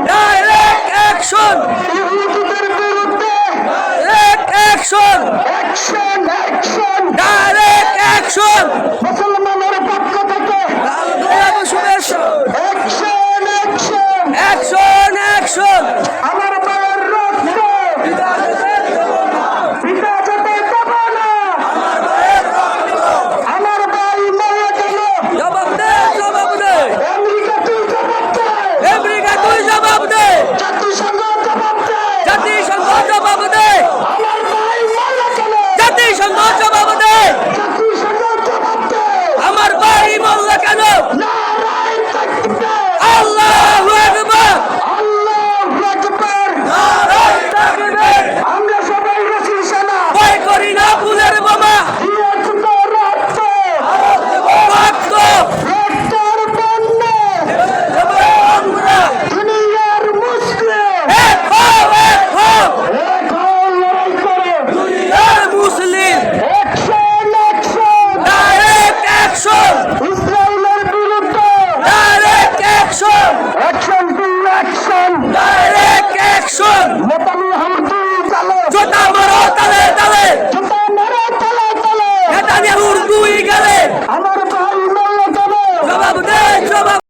Direct action ইহুদিদের বিরুদ্ধে direct action direct action মুসলমানের পক্ষ থেকে শুভেচ্ছা অ্যাকশন অ্যাকশন অ্যাকশন আমার ভাইয়ের রক্ত পিতা যেতে দেব না। আমার ভাই মারা গেল, জবাব দে আমেরিকা তুই জবাব দে, আমেরিকা তুই জবাব দে জাতিসংঘ জবাব দে। জাতিসংঘ জবাব দে আমার ভাই মারা গেল, জাতিসংঘ জবাব দে জাতিসংঘ জবাব দে। আমার ভাই মোল্লা কেন নারায়ে তাকবীর, আল্লাহু আকবার আল্লাহু আকবার। নারায়ে তাকবীর আমরা সবাই রাসূল সেনা, ভয় করি না ফুলের বোমা দিয়েছি তো রক্ত, রক্ত রক্তের বন্যা, আমরা দুনিয়ার মুসলিম এক হও এক হয়ে লড়াই করে। দুনিয়ার মুসলিম অ্যাকশন ডাইরেক্ট অ্যাকশন ইসরায়েলের বিরুদ্ধে direct action action direct action নেতানিয়াহুর দুই চালে, জোতা মারো তালে তালে জুতা মেরে তলে তলে। নেতানিয়াহুর দুই গেলে আমার ভাই মারা গেল, জবাব দে জবাব